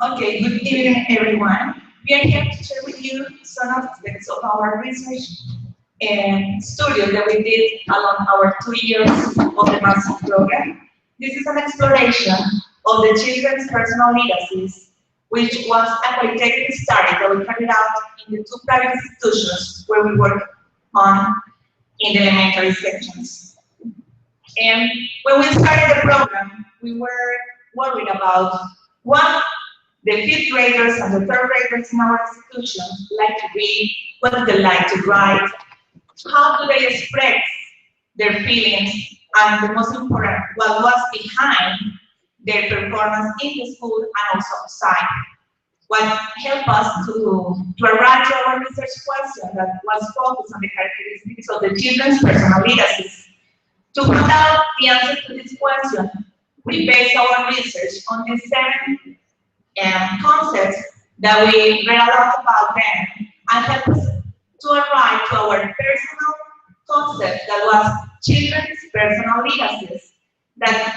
Okay, good evening, everyone. We are here to share with you some aspects of our research and studio that we did along our 2 years of the master's program. This is an exploration of the children's personal legacies, which was a qualitative study that we carried out in the two private institutions where we work on in the elementary sections. And when we started the program, we were worried about what the fifth graders and the third graders in our institution like to read, what do they like to write, how do they express their feelings, and the most important, what was behind their performance in the school and also outside. What helped us to arrive to our research question that was focused on the characteristics of the children's personal legacies. To find out the answer to this question, we based our research on the seven concepts that we read a lot about them and help us to arrive to our personal concept that was children's personal legacies that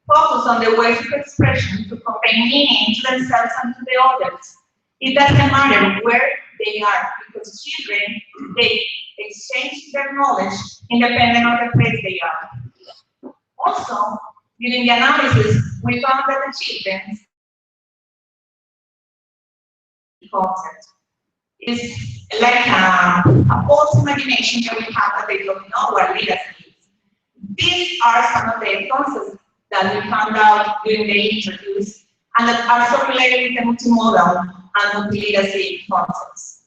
focus on the ways of expression to convey meaning to themselves and to the others. It doesn't matter where they are because children, they exchange their knowledge independent of the place they are. Also, during the analysis, we found that the children concept. It's like a false imagination that we have that they don't know what leadership is. These are some of the concepts that we found out during the interviews and that are so related with the multimodal and multi-leadership concepts.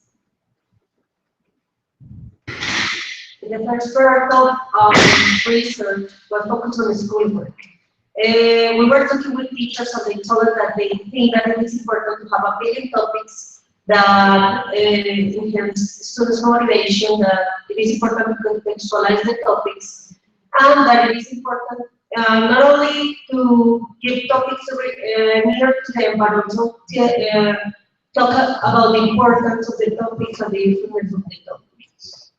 The first part of research was focused on schoolwork. We were talking with teachers and they told us that they think that it is important to have a billion topics that enhance students' motivation, that it is important to contextualize the topics, and that it is important not only to give topics near to them, but also talk about the importance of the topics and the influence of the topics.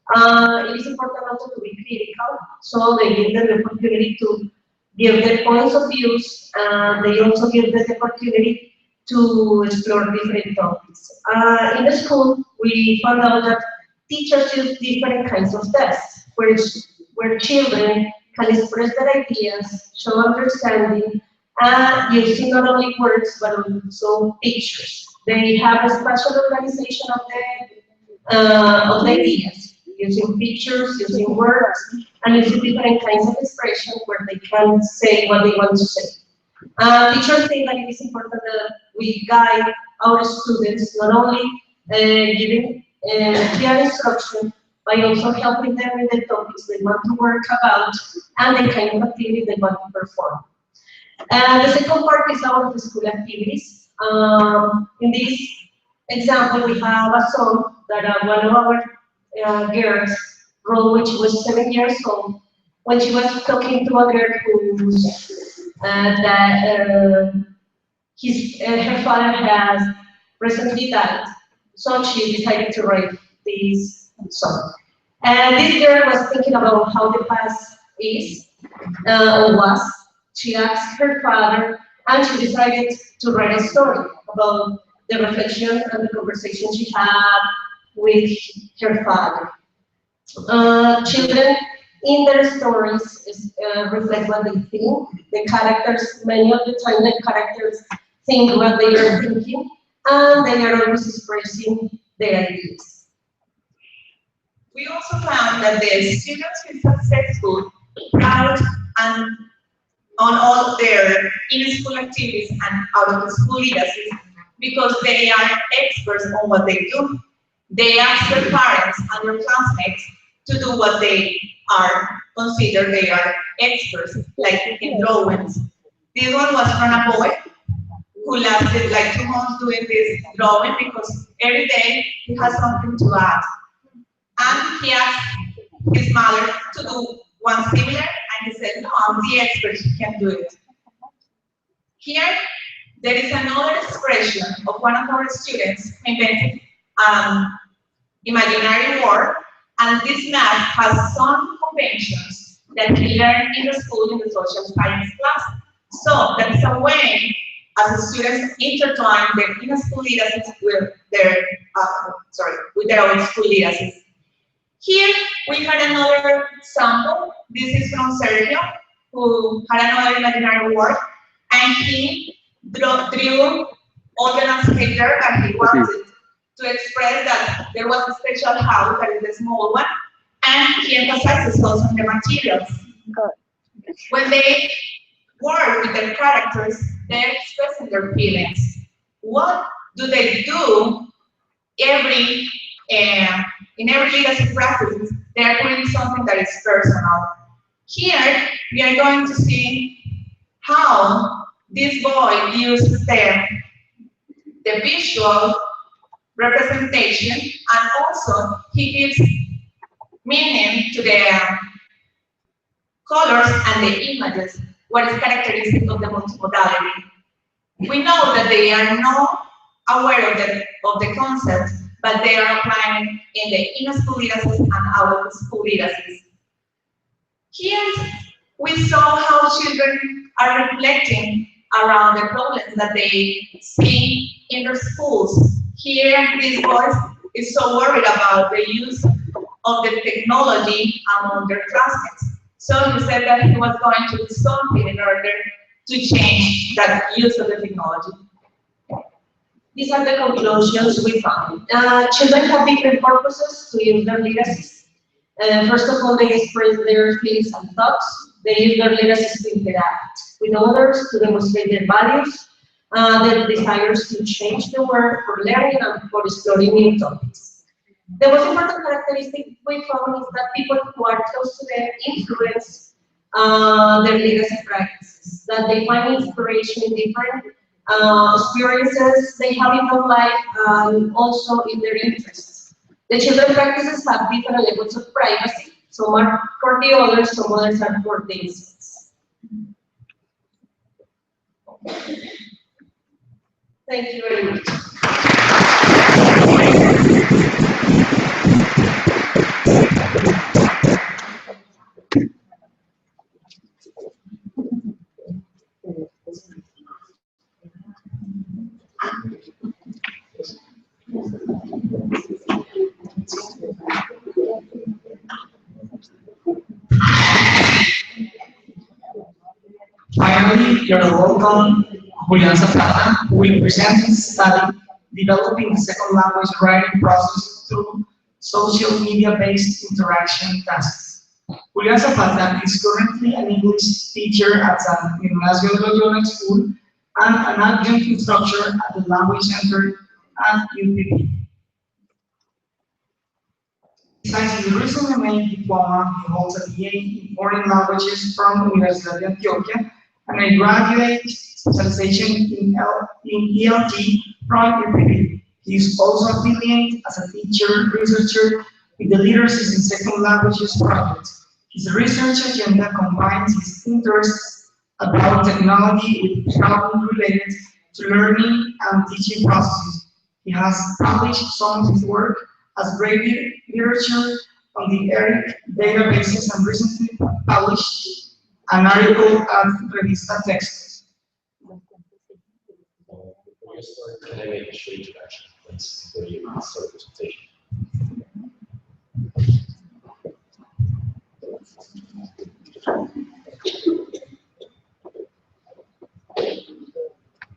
It is important also to be critical, so they give them the opportunity to give their points of views, and they also give them the opportunity to explore different topics. In the school, we found out that teachers use different kinds of tests, where children can express their ideas, show understanding, using not only words but also pictures. They have a special organization of the ideas, using pictures, using words, and using different kinds of expression where they can say what they want to say. Teachers think that it is important that we guide our students not only giving clear instruction, but also helping them with the topics they want to work about and the kind of activity they want to perform. The second part is our school activities. In this example, we have a song that one of our girls wrote when she was 7 years old, when she was talking to a girl who her father has recently died, so she decided to write this song. And this girl was thinking about how the past is or was. She asked her father, and she decided to write a story about the reflection and the conversation she had with her father. Children in their stories reflect what they think. The characters, many of the time, the characters think what they are thinking, and they are always expressing their ideas. We also found that the students feel successful, proud, and on all their in-school activities and out-of-school leadership because they are experts on what they do. They ask their parents and their classmates to do what they are considered they are experts, like in drawings. This one was from a boy who lasted like 2 months doing this drawing because every day he has something to add. And he asked his mother to do one similar, and he said, no, I'm the expert, he can do it. Here, there is another expression of one of our students who invented imaginary word, and this math has some conventions that he learned in the school in the social science class. So that's a way as students intertwine their inner school leadership with their, with their own school leadership. Here we had another example. This is from Sergio, who had another imaginary work, and he drew all the landscape there, and he wanted to express that there was a special house, that is the small one, and he emphasizes also on the materials. When they work with their characters, they're expressing their feelings. What do they do every in every leadership practice? They are doing something that is personal. Here, we are going to see how this boy uses the visual representation, and also he gives meaning to the colors and the images, what is characteristic of the multimodality. We know that they are not aware of the concept, but they are applying in the inner school leadership and outer school leadership. Here we saw how children are reflecting around the problems that they see in their schools. Here, this boy is so worried about the use of the technology among their classmates. So he said that he was going to do something in order to change that use of the technology. These are the conclusions we found. Children have different purposes to use their literacy. First of all, they express their feelings and thoughts. They use their literacy to interact with others, to demonstrate their values, their desires to change the world, for learning and for exploring new topics. The most important characteristic we found is that people who are close to them influence their legacy practices, that they find inspiration in different experiences they have in their life and also in their interests. The children practices have different levels of privacy. Some are for the others, some others are for themselves. Thank you very much. Finally, you're welcome, Julian Zapata, who will present his study developing the second language writing process through social media-based interaction tasks. Julian Zapata is currently an English teacher at San Ignacio de Loyola School and an adjunct instructor at the Language Center at UPP. Besides his recently made diploma, he holds a BA in foreign languages from Universidad de Antioquia and a graduate specialization in ELT from UPP. He is also affiliated as a teacher researcher with the Literacies in Second Languages project. His research agenda combines his interests about technology with problems related to learning and teaching processes. He has published some of his work as grade literature on the ERIC databases and recently published an article at Revista Textos. Before you start, can I make a short introduction, please, before you start the presentation?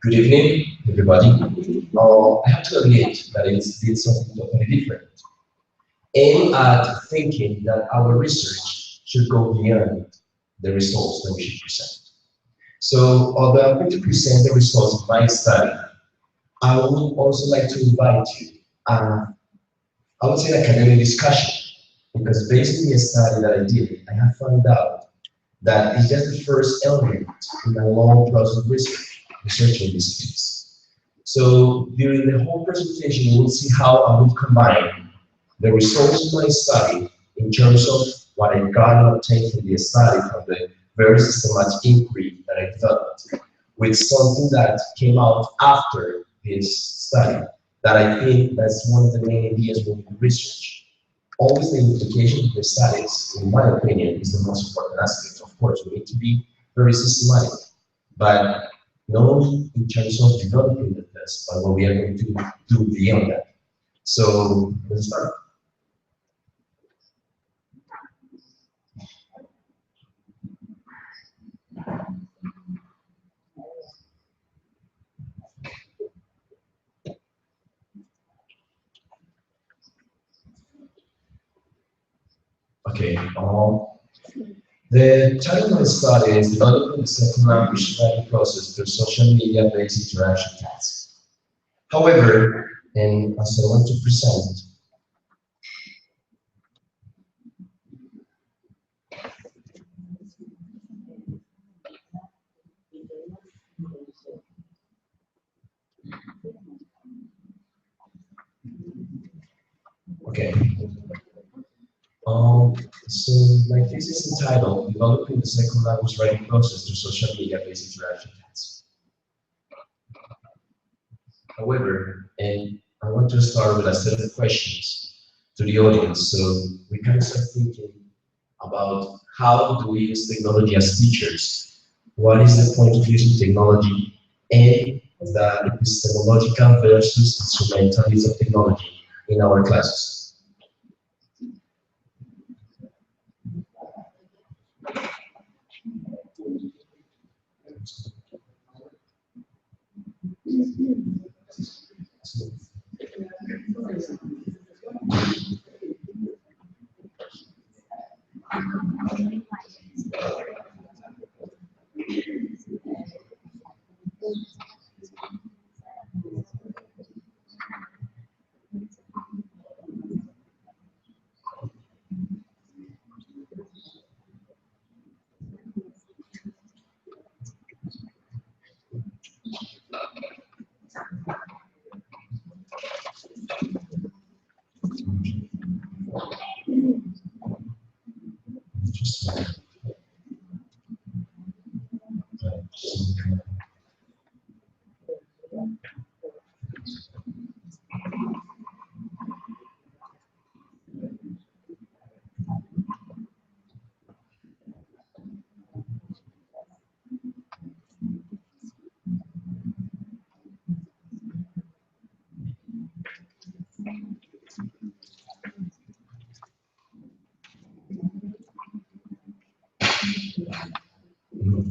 Good evening, everybody. I have to admit that it's did something totally different. Aim at thinking that our research should go beyond the results that we should present. So, although I'm going to present the results of my study, I would also like to invite you, I would say, an academic discussion, because based on the study that I did, I have found out that it's just the first element in a long process of research in this case. So during the whole presentation, you will see how I will combine the results of my study in terms of what I got and obtained from the study, from the very systematic inquiry that I developed, with something that came out after this study, that I think that's one of the main ideas when we research. Always the implication of the studies, in my opinion, is the most important aspect. Of course, we need to be very systematic, but not only in terms of developing the test, but what we are going to do beyond that. So let's start. Okay. The title of the study is Developing the Second Language Learning Process through Social Media-Based Interaction Tasks. However, and as I want to present, okay. So my thesis is entitled Developing the Second Language Writing Process through Social Media-Based Interaction Tasks. However, and I want to start with a set of questions to the audience so we can start thinking about how do we use technology as teachers? What is the point of using technology and the epistemological versus instrumental use of technology in our classes?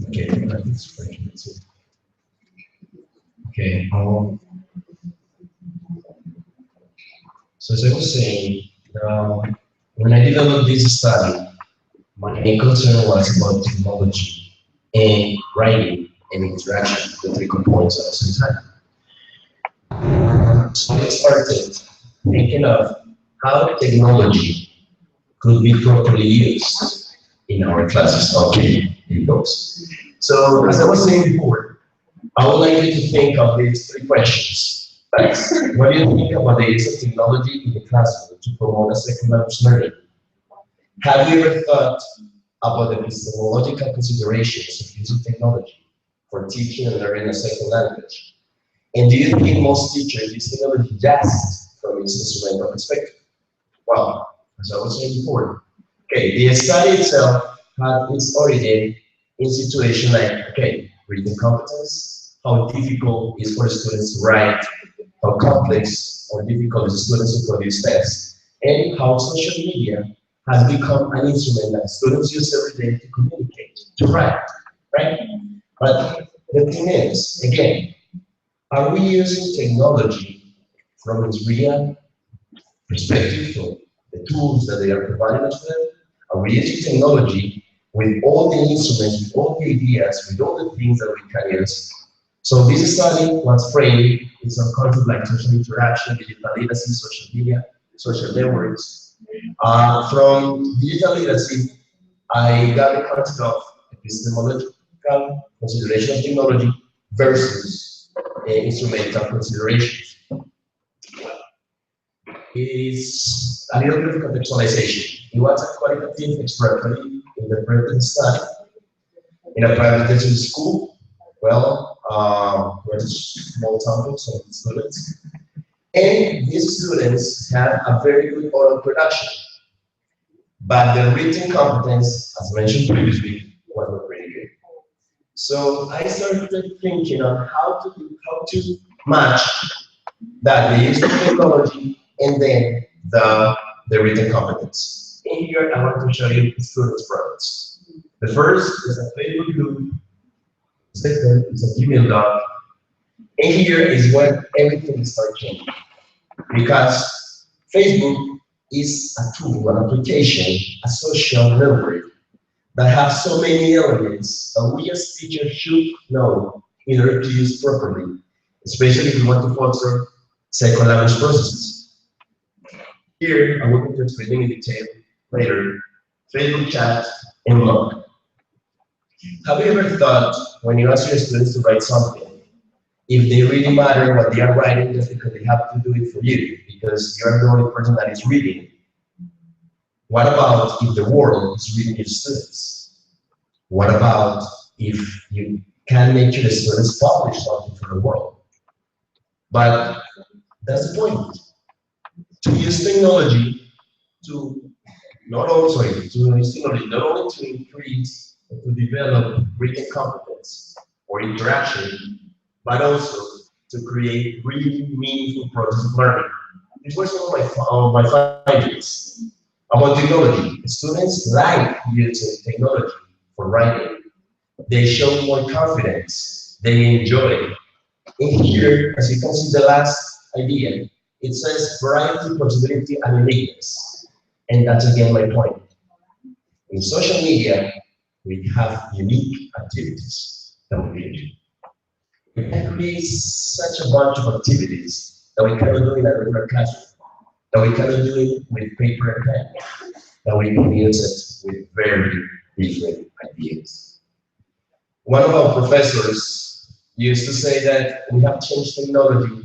Okay, that's great. Okay, so as I was saying, when I developed this study, my main concern was about technology and writing and interaction, the three components at the same time. So I started thinking of how technology could be properly used in our classes, okay, in books. So as I was saying before, I would like you to think of these three questions. First, what do you think about the use of technology in the classroom to promote a second language learning? Have you ever thought about the epistemological considerations of using technology for teaching and learning a second language? And do you think most teachers use technology just from its instrumental perspective? Well, as I was saying before, okay, the study itself had its origin in situations like, okay, reading competence, how difficult is for students to write, how complex or difficult is for students to produce tests, and how social media has become an instrument that students use every day to communicate, to write, right? But the thing is, again, are we using technology from its real perspective, from the tools that they are providing us with? Are we using technology with all the instruments, with all the ideas, with all the things that we can use? So this study was framed in some concepts like social interaction, digital literacy, social media, social networks. From digital literacy, I got the concept of epistemological consideration of technology versus instrumental considerations. Is a little bit of contextualization. It was a qualitative exploratory independent study in a private education school. Well, with small samples of students. And these students had a very good oral production. But the written competence, as mentioned previously, was not very good. So I started thinking on how to match that the use of technology and then the written competence. In here, I want to show you the students' products. The first is a Facebook group. The second is a Gmail doc. And here is when everything starts changing. Because Facebook is a tool, an application, a social network that has so many elements that we as teachers should know in order to use properly, especially if we want to foster second language processes. Here, I'm going to explain in detail later, Facebook chat and blog. Have you ever thought, when you ask your students to write something, if they really matter what they are writing just because they have to do it for you, because you're the only person that is reading? What about if the world is reading your students? What about if you can make your students publish something for the world? But that's the point. To use technology to not only to increase or to develop written competence or interaction, but also to create really meaningful process of learning. These were some of my findings about technology. Students like using technology for writing. They show more confidence. They enjoy it. In here, as you can see, the last idea, it says variety, possibility, and uniqueness. And that's again my point. In social media, we have unique activities that we can do. We can create such a bunch of activities that we cannot do in a regular classroom, that we cannot do it with paper and pen, that we can use it with very different ideas. One of our professors used to say that we have changed technology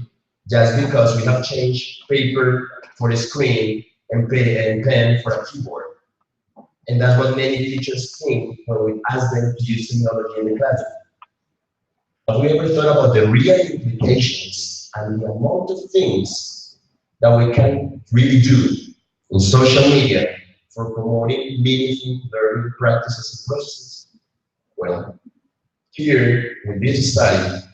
just because we have changed paper for the screen and pen for a keyboard. And that's what many teachers think when we ask them to use technology in the classroom. Have we ever thought about the real implications and the amount of things that we can really do in social media for promoting meaningful learning practices and processes? Well, here with this study,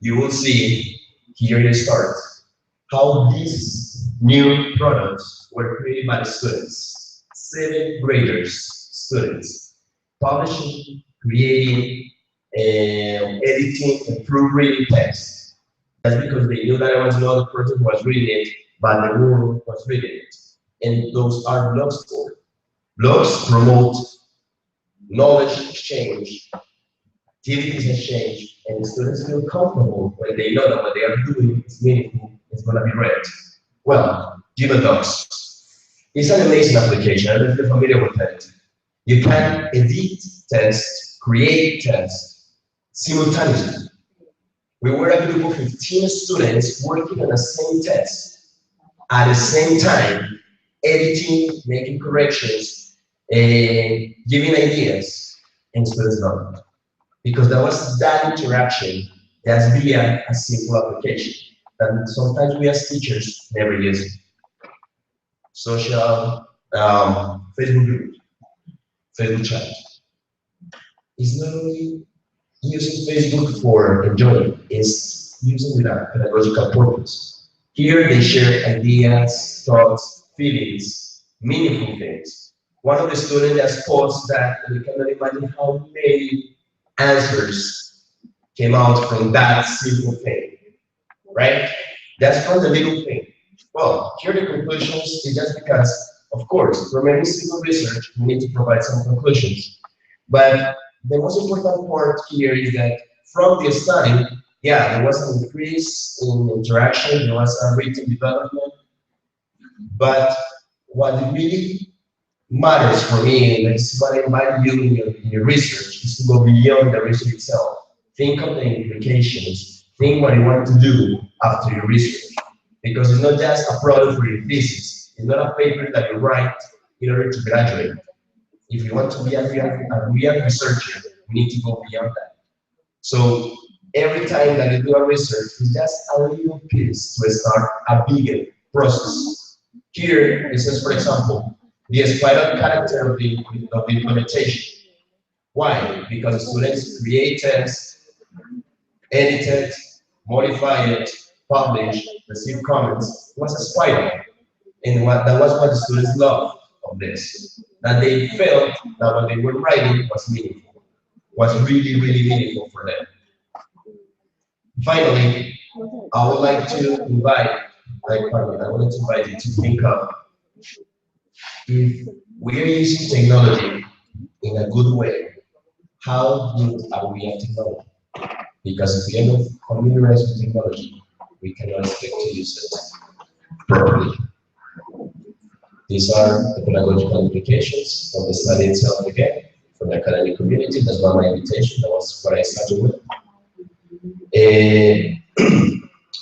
you will see, here it starts, how these new products were created by the students, 7th graders, students, publishing, creating, editing, and proofreading text. That's because they knew that I was not the person who was reading it, but the world was reading it. And those are blogs for. Blogs promote knowledge exchange, activities exchange, and the students feel comfortable when they know that what they are doing is meaningful, it's going to be read. Well, Gmail Docs. It's an amazing application. I don't know if you're familiar with it. You can edit text, create text simultaneously. We were a group of 15 students working on the same text at the same time, editing, making corrections, giving ideas, and students loved it. Because there was that interaction that's via a simple application that sometimes we as teachers never use. Social, Facebook group, Facebook chat. It's not only using Facebook for enjoying, it's using with a pedagogical purpose. Here they share ideas, thoughts, feelings, meaningful things. One of the students has posted that we cannot imagine how many answers came out from that simple thing, right? That's from the little thing. Well, here the conclusions is just because, of course, for many simple research, we need to provide some conclusions. But the most important part here is that from the study, yeah, there was an increase in interaction, there was a written development, but what really matters for me, and this is what I invite you in your research, is to go beyond the research itself. Think of the implications. Think what you want to do after your research. Because it's not just a product for your thesis. It's not a paper that you write in order to graduate. If you want to be a real researcher, we need to go beyond that. So every time that you do a research, it's just a little piece to start a bigger process. Here, it says, for example, the spiral character of the implementation. Why? Because the students created, edited, modified, published, received comments. It was a spiral. And that was what the students loved of this. That they felt that what they were writing was meaningful, was really, really meaningful for them. Finally, I would like to invite, I wanted to invite you to think of if we are using technology in a good way, how good are we at technology? Because if we are not familiarized with technology, we cannot expect to use it properly. These are the pedagogical implications from the study itself again, from the academic community. That's not my invitation, that was what I started with.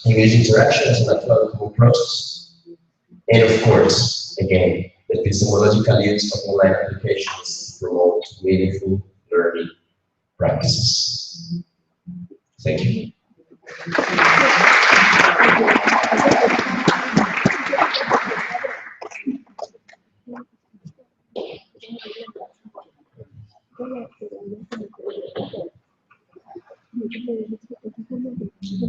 Engage interaction as an academic process. And of course, again, the epistemological use of online applications to promote meaningful learning practices. Thank you.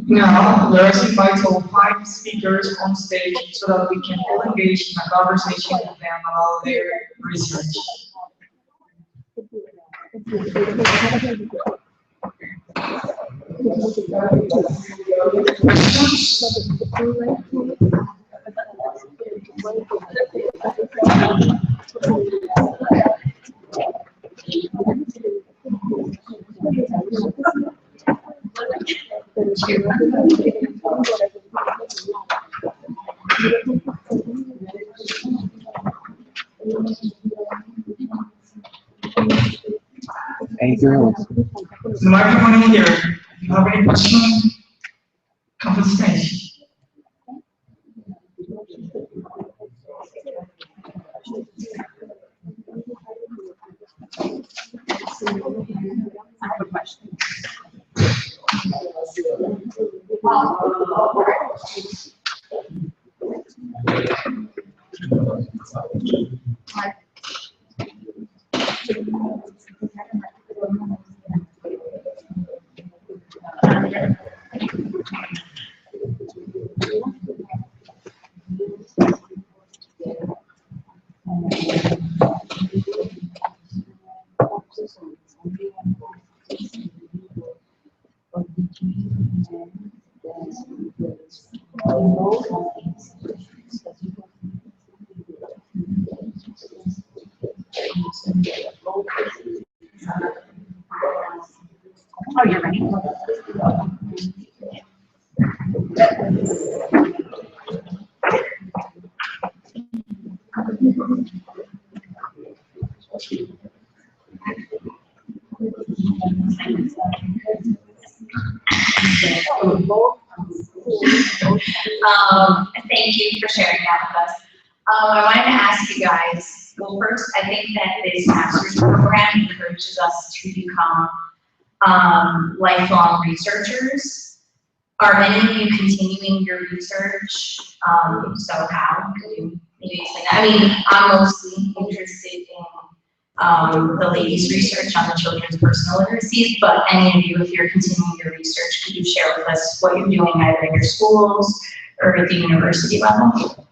Now, let's invite all 5 speakers on stage so that we can all engage in a conversation with them about their research. Hey girls. The microphone in here. If you have any questions, come to the stage. I have a question. Oh, you're ready. Thank you for sharing that with us. I wanted to ask you guys, well, first, I think that this master's program encourages us to become lifelong researchers. Are any of you continuing your research? So how? Could you maybe explain that? I mean, I'm mostly interested in the latest research on the children's personal literacies, but any of you, if you're continuing your research, could you share with us what you're doing either in your schools or at the university level?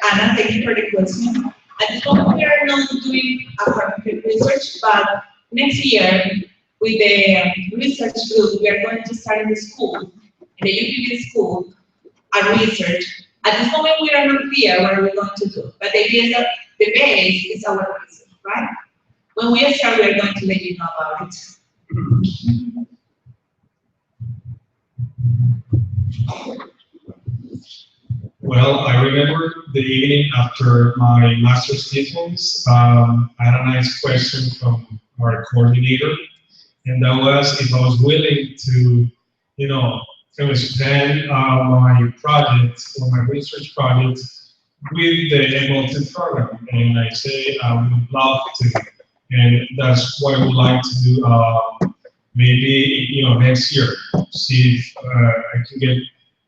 Anna, thank you for the question. At this moment, we are not doing academic research, but next year, with the research group, we are going to start in the school, in the UPB school, a research. At this moment, we are not clear what we're going to do, but the idea is that the base is our research, right? When we start, we are going to let you know about it. Well, I remember the evening after my master's thesis, I had a nice question from our coordinator, and that was if I was willing to, you know, expand my project or my research project with the MLT program, and I say I would love to, and that's what I would like to do. Maybe next year, see if I can get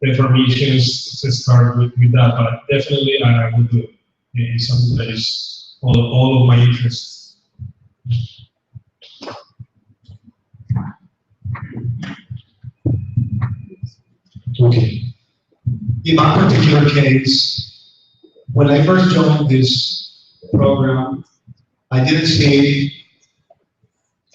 the permissions to start with that, but definitely I would do it. It's something that is all of my interests. Okay. In my particular case, when I first joined this program, I didn't see it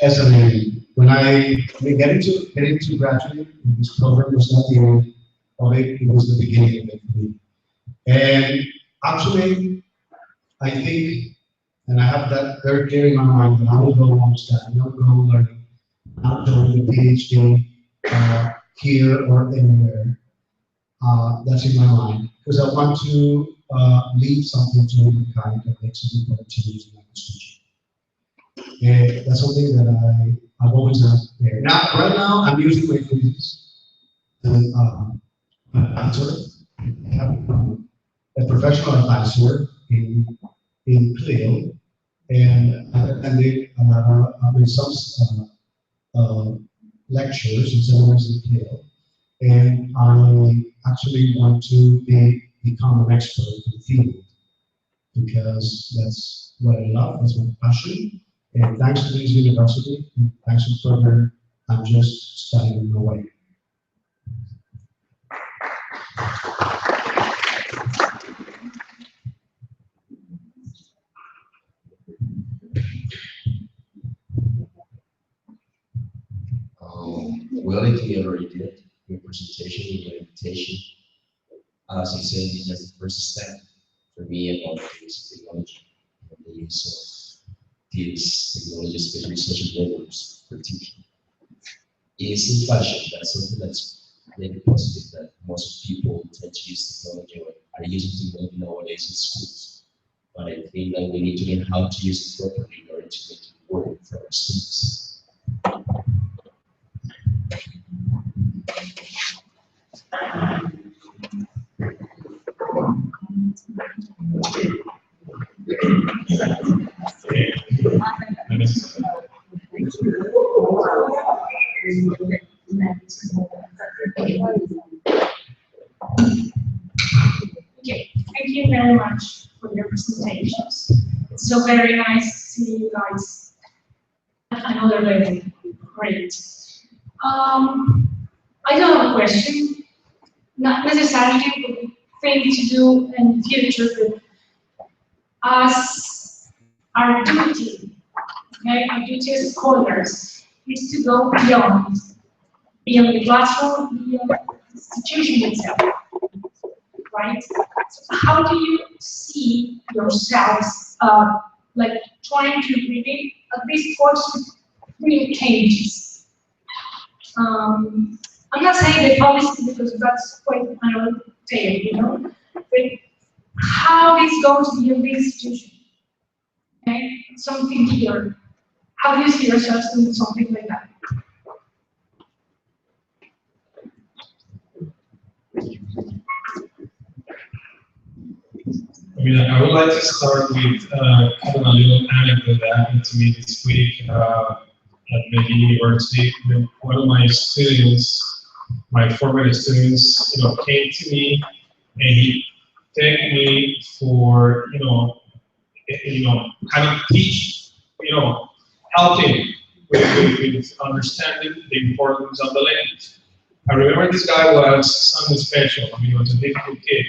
as an end. When I getting to graduate, this program was not the end of it, it was the beginning of it for me. And actually, I think, and I have that very clear in my mind, that I will go on studying, I will go learning, not doing the PhD here or anywhere. That's in my mind, because I want to leave something to mankind that makes a difference to use in teaching. And that's something that I've always had there. Now, right now, I'm using my quizzes and advisor. I have a professional advisor in Clio, and I did some lectures and seminars in Clio, and I actually want to become an expert in the field because that's what I love, that's my passion. And thanks to this university, and thanks to the program, I'm just studying my way. Well, I think you already did your presentation, your invitation. As I said, it's just the first step for me about the use of technology and the use of these technologies, especially social networks for teaching. It's in fashion, that's something that's maybe positive, that most people tend to use technology or are using technology nowadays in schools. But I think that we need to learn how to use it properly in order to make it work for our students. Okay, thank you very much for your presentations. It's so very nice to see you guys at another level. Great. I don't have a question, not necessarily what we think to do in the future, but as our duty, okay, our duty as scholars is to go beyond the classroom, beyond the institution itself, right? So how do you see yourselves, like trying to really, at least force real changes? I'm not saying the policy because that's quite another tale, you know, but how this goes beyond the institution, okay? Something here. How do you see yourselves doing something like that? I mean, I would like to start with kind of a little anecdote that happened to me this week at Medellin University. One of my students, my former students, came to me and he thanked me for, kind of teach, helping with understanding the importance of the language. I remember this guy was something special. I mean, he was a difficult kid.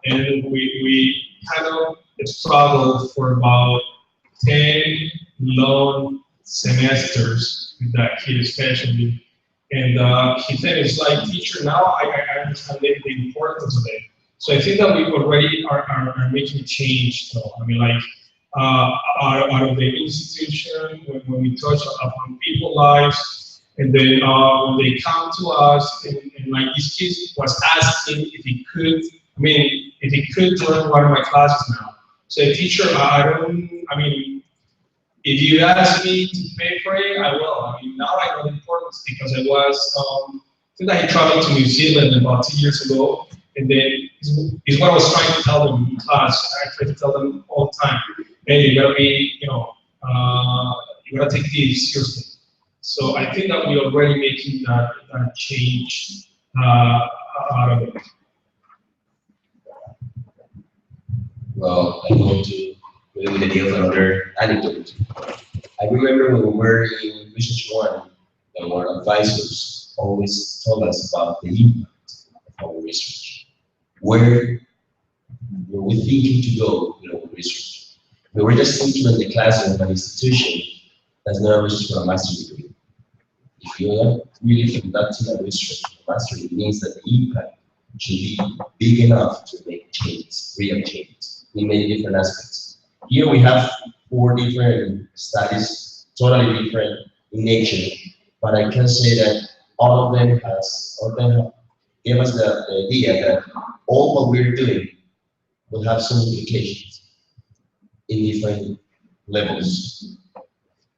And we kind of struggled for about 10 long semesters with that kid especially. And he said, it's like, teacher, now I understand the importance of it. So I think that we already are making a change though. I mean, like, out of the institution, when we touch upon people's lives, and then when they come to us, and like this kid was asking if he could, if he could join one of my classes now. So teacher, if you ask me to pay for it, I will. I mean, now I know the importance because I was, I think I traveled to New Zealand about 2 years ago, and then is what I was trying to tell them in class. I try to tell them all the time, hey, you gotta be, you gotta take this seriously. So I think that we're already making that change out of it? Well, I'm going to go with the deal of another anecdote. I remember when we were in Research One, our advisors always told us about the impact of our research. Where were we thinking to go with our research? We were just thinking in the classroom of an institution that's not a research for a master's degree. If you're not really conducting a research for a master's, it means that the impact should be big enough to make changes, real changes, in many different aspects. Here we have 4 different studies, totally different in nature, but I can say that all of them gave us the idea that all what we're doing will have some implications in different levels,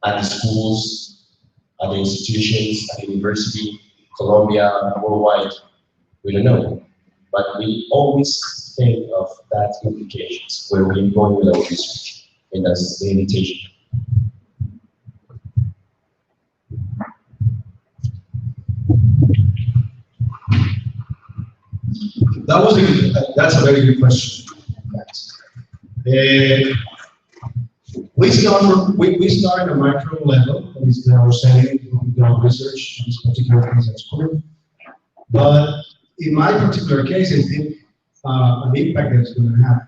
at the schools, at the institutions, at the university, Colombia, worldwide, we don't know. But we always think of that implications where we're going with our research, and that's the invitation. That's a very good question. We start at a micro level, that is our setting, we do our research in this particular case at school. But in my particular case, I think an impact that's going to have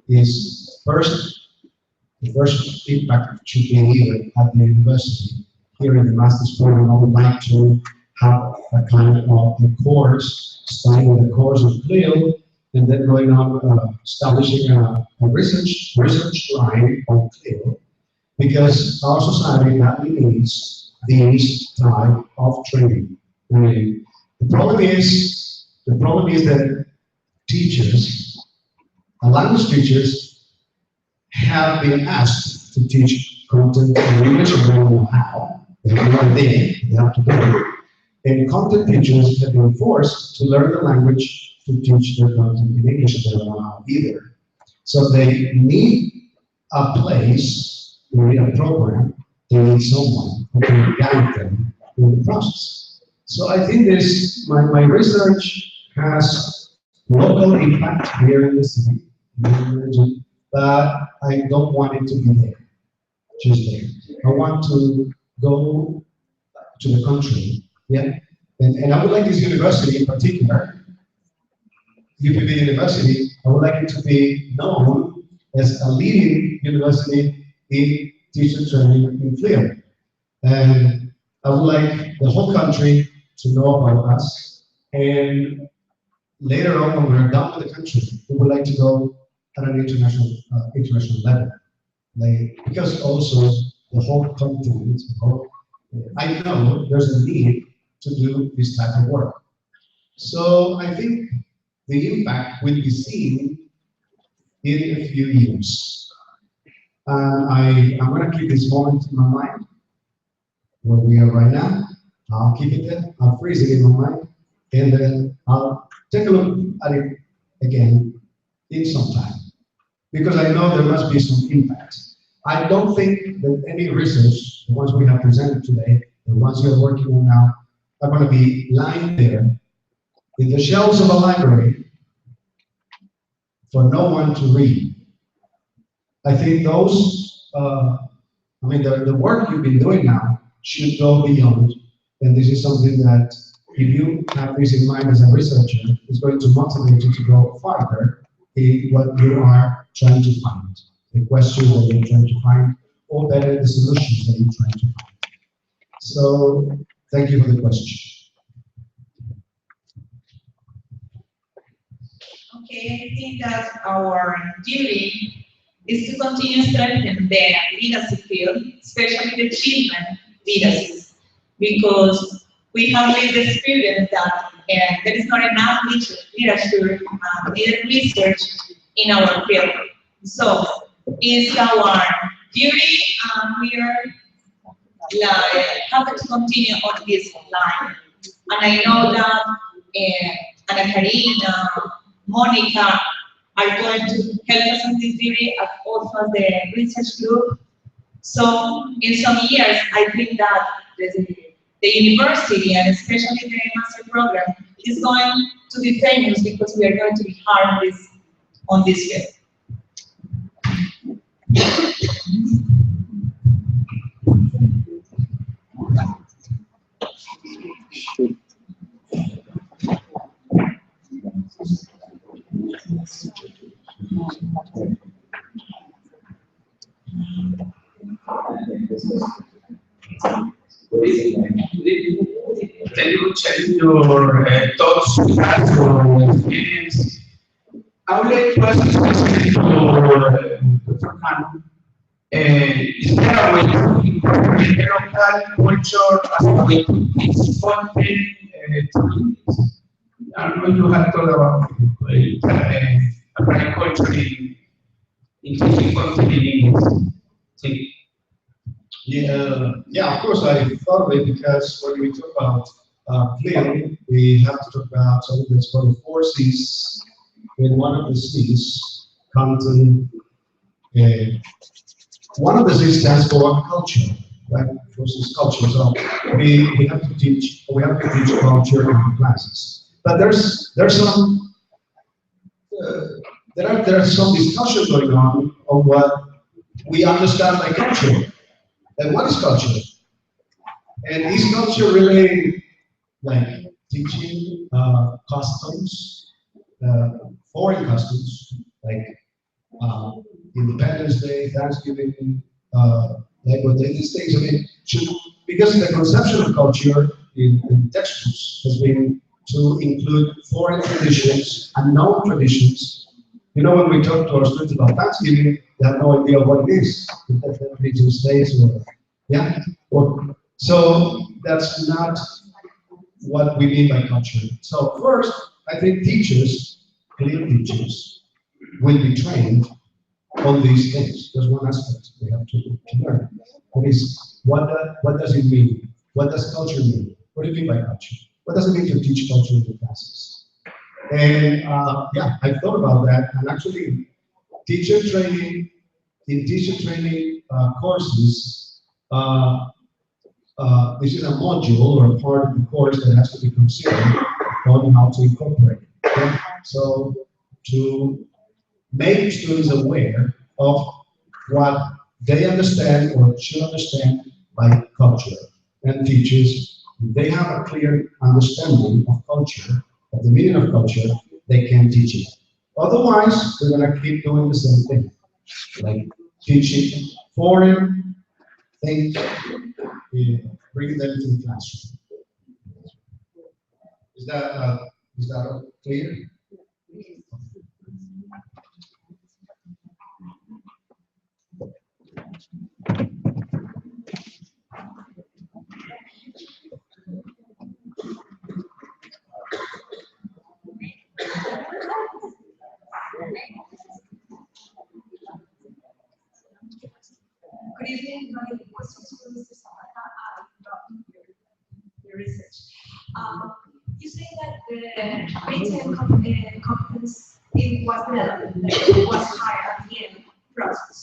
is the first impact should be here at the university. Here in the master's program, I would like to have a kind of a course, starting with a course of CLIL, and then going on establishing a research line on CLIL, because our society badly needs these type of training. I mean, the problem is that teachers, language teachers, have been asked to teach content in English, and they don't know how. They have no idea, they have to do it. And content teachers have been forced to learn the language to teach their content in English, and they don't know how either. So they need a place, they need a program, they need someone who can guide them in the process. So I think my research has local impact here in the city, but I don't want it to be there, just there. I want to go to the country, yeah? And I would like this university in particular, UPB University, I would like it to be known as a leading university in teacher training in FLIR. And I would like the whole country to know about us. And later on, when we're done with the country, we would like to go at an international level. Because also the whole continent, I know there's a need to do this type of work. So I think the impact will be seen in a few years. I'm going to keep this moment in my mind, where we are right now. I'll keep it there, I'll freeze it in my mind, and then I'll take a look at it again in some time. Because I know there must be some impact. I don't think that any research, the ones we have presented today, the ones you're working on now, are going to be lying there in the shelves of a library for no one to read. I think those, the work you've been doing now should go beyond, and this is something that, if you have this in mind as a researcher, is going to motivate you to go farther in what you are trying to find, the question that you're trying to find, or better, the solutions that you're trying to find. So, thank you for the question. Okay, I think that our duty is to continue strengthening the literacy field, especially the children literacy, because we have lived the experience that there is not enough literature, neither research in our field. So it's our duty, and we are happy to continue on this line. And I know that Ana Karina, Monica are going to help us in this duty, as also as the research group. So in some years, I think that the university, and especially the master program, is going to be famous because we are going to be hired on this field. Can you share your thoughts and your experience? I would like to ask a question to Dr. Khan. Is there a way to incorporate the local culture as a way to teach content to kids? I don't know if you have thought about applying culture in teaching content in English. Yeah, of course I thought of it because when we talk about film, we have to talk about something that's called the 4 C's. And one of the C's, content, one of the C's stands for culture, right? 4 C's culture. So we have to teach culture in the classes. But there's some there are some discussion going on what we understand by culture. And what is culture? And is culture really like teaching customs, foreign customs, like Independence Day, Thanksgiving, Labor Day, these things? I mean, because the conception of culture in textbooks has been to include foreign traditions and known traditions. You know, when we talk to our students about Thanksgiving, they have no idea what it is. Religious days, or yeah. So that's not what we mean by culture. So first, I think teachers, clear teachers, will be trained on these things. There's one aspect they have to learn. That is, what does it mean? What does culture mean? What do you mean by culture? What does it mean to teach culture in the classes? And yeah, I thought about that, and actually, teacher training courses, this is a module or a part of the course that has to be considered on how to incorporate. Okay? So to make students aware of what they understand or should understand by culture, and teachers, if they have a clear understanding of culture, of the meaning of culture, they can teach it. Otherwise, we're going to keep doing the same thing, like teaching foreign things, bring them to the classroom. Is that clear? Good evening. My questions for Mr. Zapata about your research. You say that the written competence was higher at the end process.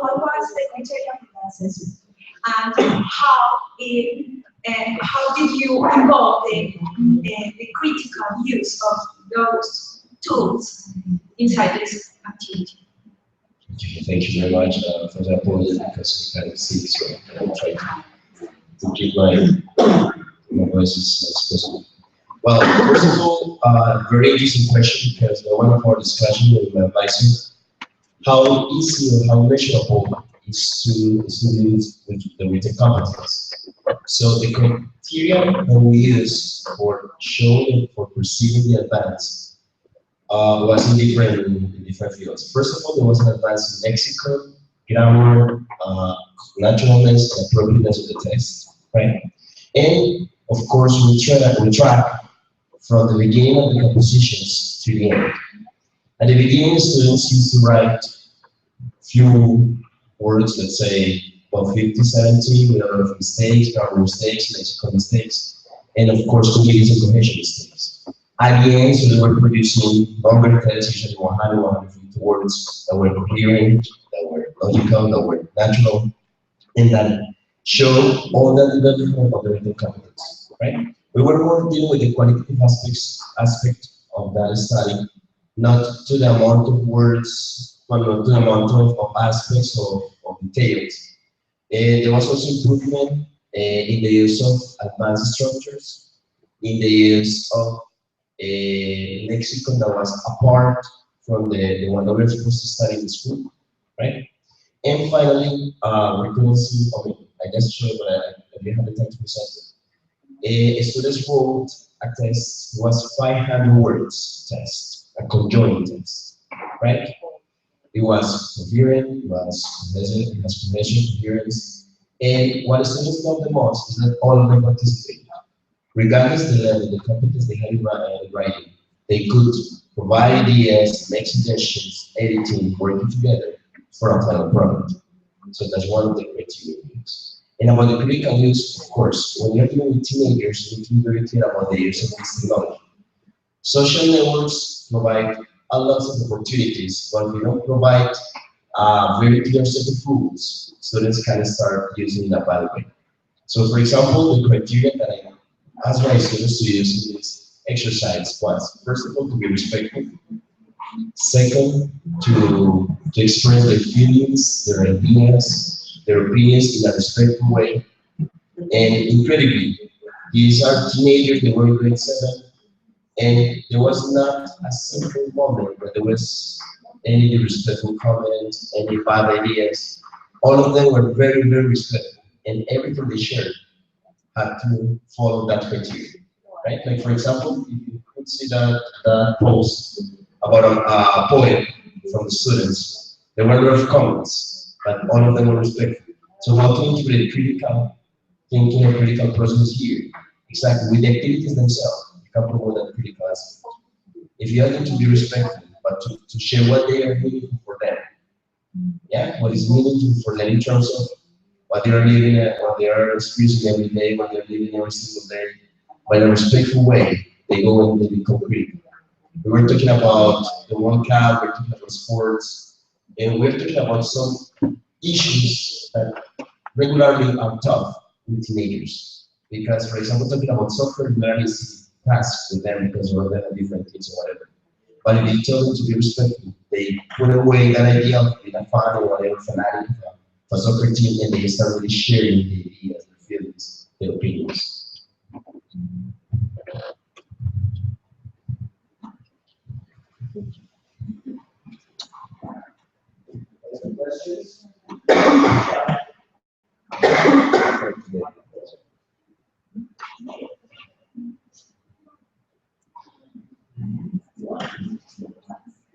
What was the criteria for the assessment, and how did you involve the critical use of those tools inside this activity? Thank you very much for that point, because we can't see, so I'll try to keep my voice as possible. Well, first of all, very interesting question, because one of our discussion with my advisor, how easy or how measurable is to students with the written competence. So the criteria that we use for showing, for perceiving the advance was in different fields. First of all, there was an advance in lexicon, grammar, naturalness, and appropriateness of the text, right? And of course, we track from the beginning of the compositions to the end. At the beginning, students used to write few words, let's say about 50, 70, with a lot of mistakes, grammar mistakes, lexical mistakes, and of course, completion and cohesion mistakes. At the end, so they were producing longer texts, usually 100, 150 words that were coherent, that were logical, that were natural, and that show all that development of the written competence, right? We were more dealing with the qualitative aspect of that study, not to the amount of words, but not to the amount of aspects of details. There was also improvement in the use of advanced structures, in the use of a lexicon that was apart from the one that we were supposed to study in the school, right? And finally, recurrency, I guess sure, but I didn't have the time to present it. Students wrote a test, it was 500 words test, a conjoined test, right? It was coherent, it has cohesion, coherence, and what the students love the most is that all of them participated. Regardless the level, the competence they had in writing, they could provide ideas, make suggestions, editing, working together for a final product. So that's one of the criteria we use. And about the critical use, of course, when you're dealing with teenagers, you need to be very clear about the use of this technology. Social networks provide a lot of opportunities, but we don't provide a very clear set of rules. Students can start using that by the way. So for example, the criteria that I ask my students to use in this exercise was, first of all, to be respectful. Second, to express their feelings, their ideas, their opinions in a respectful way. And incredibly, these are teenagers, they were in grade 7, and there was not a single moment where there was any disrespectful comments, any bad ideas. All of them were very, very respectful, and everything they shared had to follow that criteria, right? Like for example, you could see that post about a poem from the students. There were a lot of comments, but all of them were respectful. So how to integrate critical thinking and critical process here? Exactly, with the activities themselves, you can promote that critical aspect. If you have them to be respectful, but to share what they are meaningful for them. Yeah, what is meaningful for them in terms of what they are living, what they are experiencing every day, what they're living every single day. But in a respectful way, they go and they become critical. We were talking about the World Cup, we're talking about sports, and we're talking about some issues that regularly are tough with teenagers. Because, for example, talking about soccer, learning is task with them because we're them are different kids or whatever. But if you tell them to be respectful, they put away that idea of being a fan or whatever fanatic for a soccer team, and they start really sharing the ideas, their feelings, their opinions. Any questions?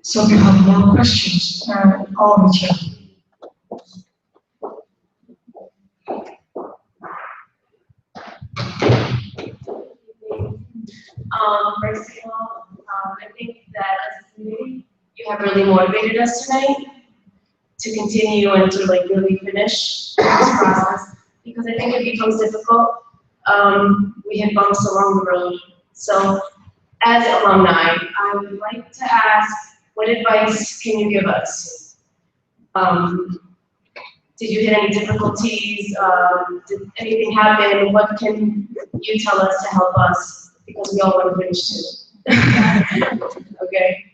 So if you have more questions, all the chat. First of all, I think that as a community, you have really motivated us tonight to continue and to like really finish this process, because I think it becomes difficult. We hit bumps along the road. So as alumni, I would like to ask, what advice can you give us? Did you hit any difficulties? Did anything happen? What can you tell us to help us? Because we all want to finish too. Okay.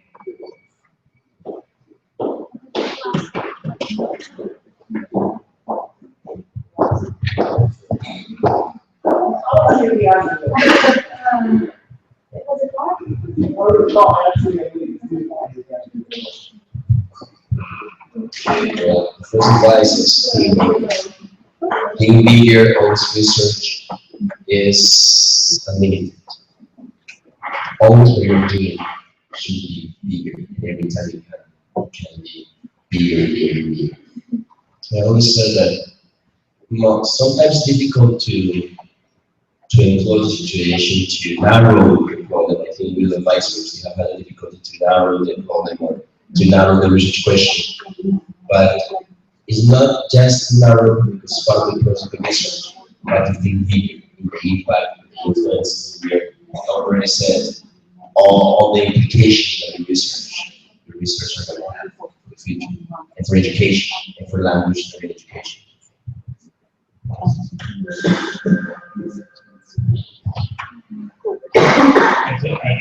First advice is being bigger always research is unlimited. Always what you're doing should be bigger. Every time you can be bigger, bigger, bigger. I always said that sometimes difficult to enclose the situation, to narrow the problem. I think with advisors, we have had a difficulty to narrow the problem or to narrow the research question. But it's not just narrow because part of the process of research, but to think bigger in the impact, the influence, I already said, all the implications of the research are going to have for the future, and for education, and for language and education.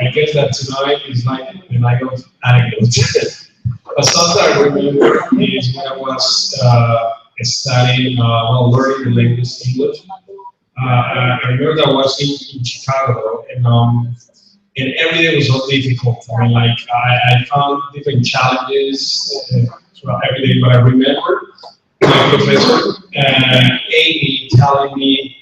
I guess that tonight is like the night of anecdotes. But something I remember is when I was studying, learning the language English. I remember that I was in Chicago, and every day was so difficult. I mean, like, I found different challenges throughout every day, but I remember my professor, Amy, telling me,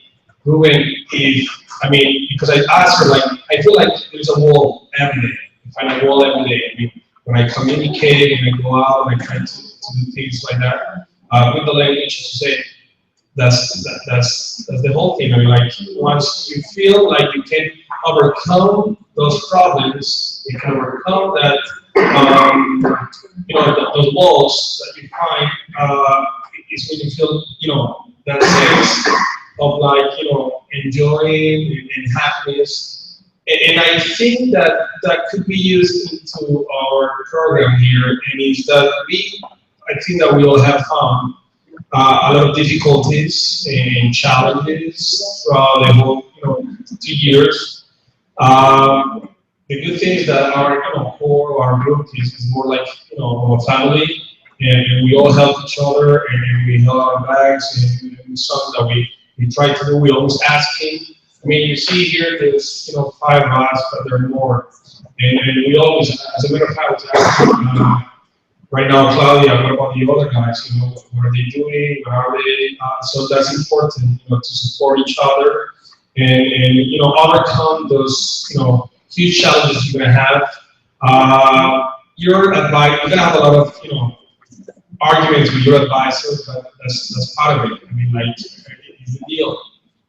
Ruben, because I asked her, like, I feel like there's a wall every day. I find a wall every day. I mean, when I communicate and I go out and I try to do things like that, with the language, she said, that's the whole thing. I mean, like, once you feel like you can overcome those problems, you can overcome that, those walls that you find, is when you feel, that sense of, like, enjoying and happiness. And I think that could be used into our program here, and is that I think that we all have found a lot of difficulties and challenges throughout the whole, 2 years. The good thing is that our core, our group is more like a family, and we all help each other, and we help our bags, and something that we try to do. We always asking. I mean, you see here, there's 5 of us, but there are more, and we always, as a matter of fact, right now, Claudia, what about the other guys? What are they doing? What are they? So that's important, to support each other and overcome those, huge challenges you're gonna have. Your advice, you're gonna have a lot of, arguments with your advisor, but that's part of it. I mean, like, it's the deal.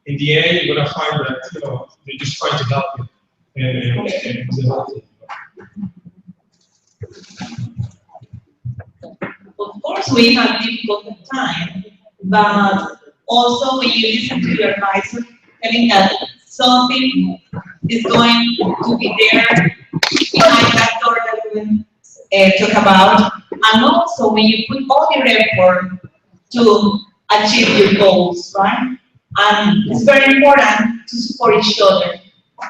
In the end, you're gonna find that, they're just trying to help you, and it's the whole thing. Of course, we have difficult time, but also when you listen to your advisor, telling that something is going to be there behind that door that we talk about, and also when you put all your effort to achieve your goals, right? And it's very important to support each other,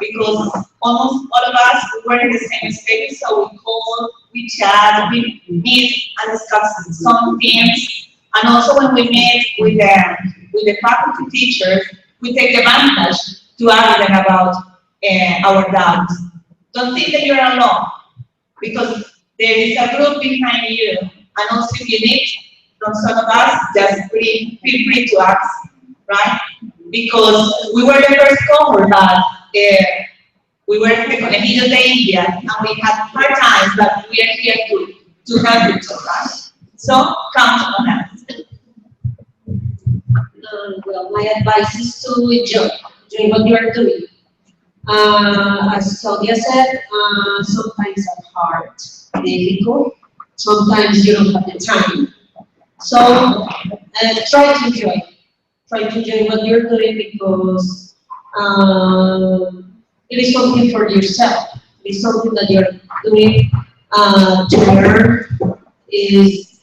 because almost all of us, we're in the same space, so we call, we chat, we meet and discuss some things. And also when we meet with the faculty teachers, we take advantage to ask them about our doubts. Don't think that you're alone, because there is a group behind you. And also if you need from some of us, just feel free to ask, right? Because we were the first cohort that we were the Conejillos de India, and we had hard times, but we are here to help each other, right? So count on us. Well, my advice is to enjoy what you are doing. As Claudia said, sometimes it's hard, difficult. Sometimes you don't have the time. So try to enjoy. Try to enjoy what you're doing, because it is something for yourself. It is something that you're doing to learn. It is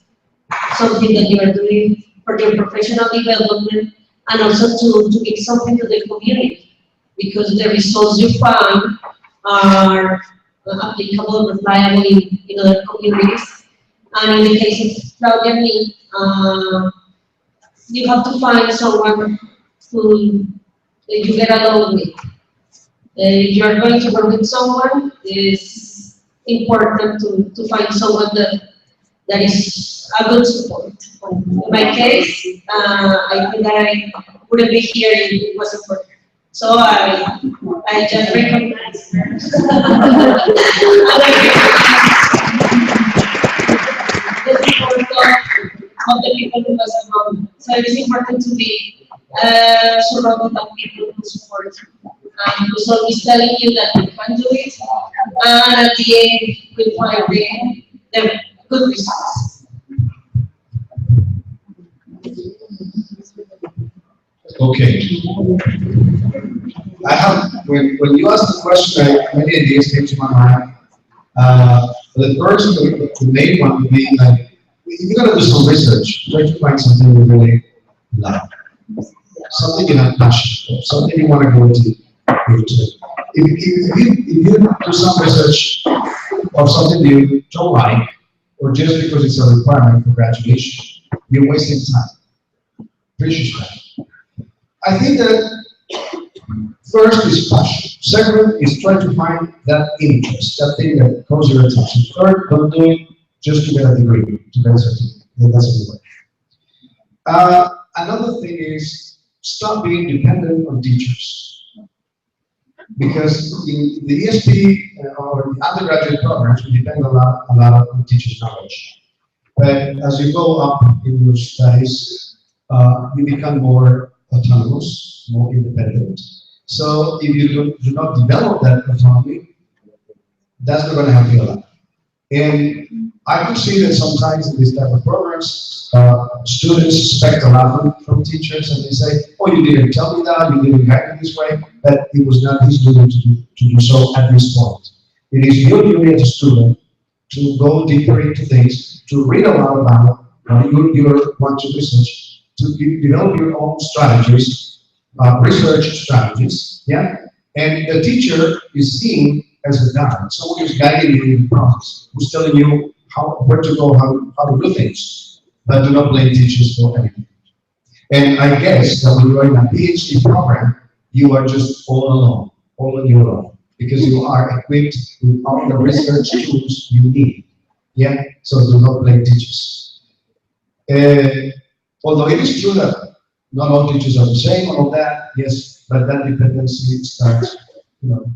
something that you are doing for your professional development, and also to give something to the community, because the results you find are applicable, reliable in other communities. And in the case of Claudia and me, you have to find someone who you get along with. If you are going to work with someone, it's important to find someone that is a good support. In my case, I think that I wouldn't be here if it wasn't for her. So I just recognize her. The support of the people who was around me. So it is important to be surrounded by people who support you. Who's always telling you that you can do it, and at the end, we find the good results. Okay. When you asked the question, many ideas came to my mind. The first, the main one would be like, you gotta do some research. Try to find something you really love. Something you have passion for, something you want to go into. if you do some research of something you don't like, or just because it's a requirement for graduation, you're wasting time, precious time. I think that first is passion. Second is try to find that interest, that thing that calls your attention. Third, don't do it just to get a degree, to get a certificate. That doesn't work. Another thing is stop being dependent on teachers. Because in the ESP or the undergraduate programs, we depend a lot on teachers' knowledge. But as you go up in your studies, you become more autonomous, more independent. So if you do not develop that autonomy, that's not going to help you a lot. And I could see that sometimes in these type of programs, students expect a lot from teachers, and they say, "Oh, you didn't tell me that, you didn't guide me this way," but it was not his duty to do so at this point. It is your duty as a student to go deeper into things, to read a lot about what you want to research, to develop your own strategies, research strategies, yeah? And the teacher is seen as a guide, someone who's guiding you in the process, who's telling you where to go, how to do things, but do not blame teachers for anything. And I guess that when you are in a PhD program, you are just all alone, all on your own, because you are equipped with all the research tools you need, yeah? So do not blame teachers. Although it is true that not all teachers are the same, all that, yes, but that dependency starts,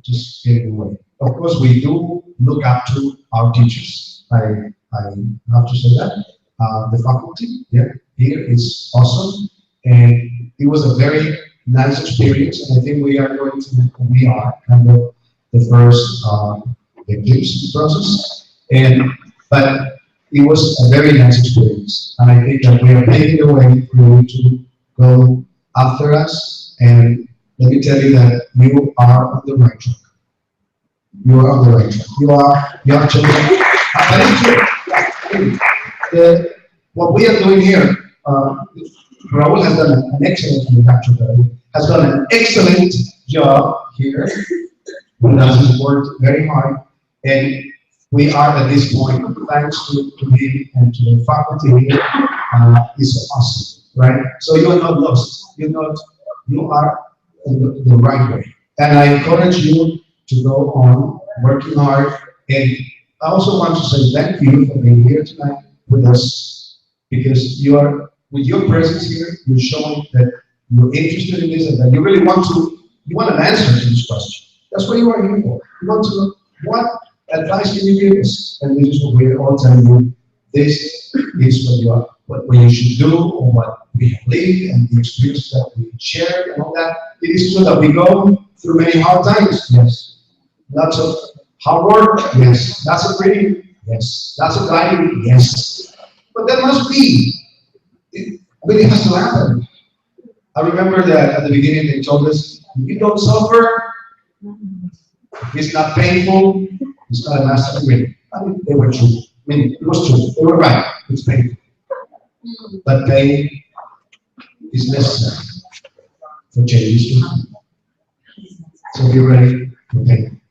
just getting away. Of course, we do look up to our teachers. I have to say that. The faculty, yeah, here is awesome. And it was a very nice experience. And I think we are kind of the first victims in the process. But it was a very nice experience. And I think that we are paving the way for you to go after us. And let me tell you that you are on the right track. You are on the right track. You are children. But it's true. What we are doing here, Raul has done an excellent has done an excellent job here. He has worked very hard, and we are at this point, thanks to him and to the faculty here, is awesome, right? So you are not lost. You are on the right way, and I encourage you to go on working hard. And I also want to say thank you for being here tonight with us, because with your presence here, you're showing that you're interested in this and that you really want an answer to this question. That's what you are here for. You want to know what advice can you give us? And this is what we're all telling you. This is what you should do, or what we have lived, and the experience that we shared and all that. It is true that we go through many hard times, yes. Lots of hard work, yes. Lots of reading, yes. Lots of guiding, yes. But that must be. It really has to happen. I remember that at the beginning they told us, if you don't suffer, it's not painful, it's not a master degree. I mean, they were true. I mean, it was true. They were right. It's painful. But pain is necessary for changes to happen. So be ready for pain.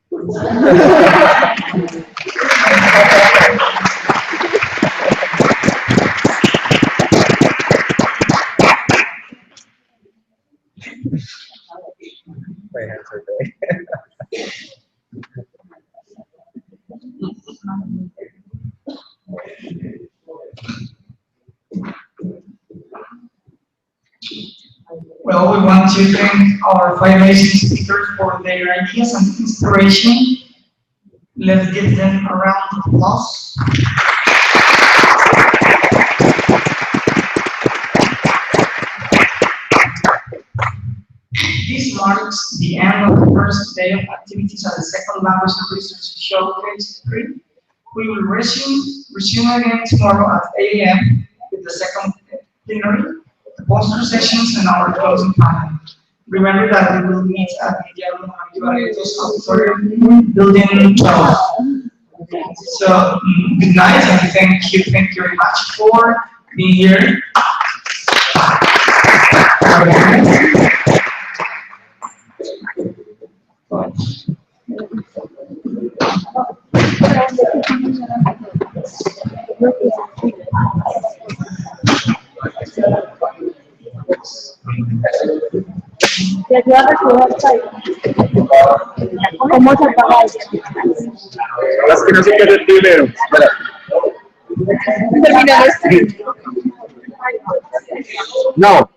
Well, we want to thank our five amazing speakers for their ideas and inspiration. Let's give them a round of applause. This marks the end of the first day of activities at the Second Language and Research Showcase 3. We will resume again tomorrow at 8 a.m. with the second plenary, the poster sessions, and our closing panel. Remember that we will meet at the Guillermo Barrientos Auditorium, Building 12. So, good night, and thank you very much for being here. Bye. Te ayuda a recoger ¿cómo se paga eso? Las que no sé qué hacer primero. Espera. Terminamos. No.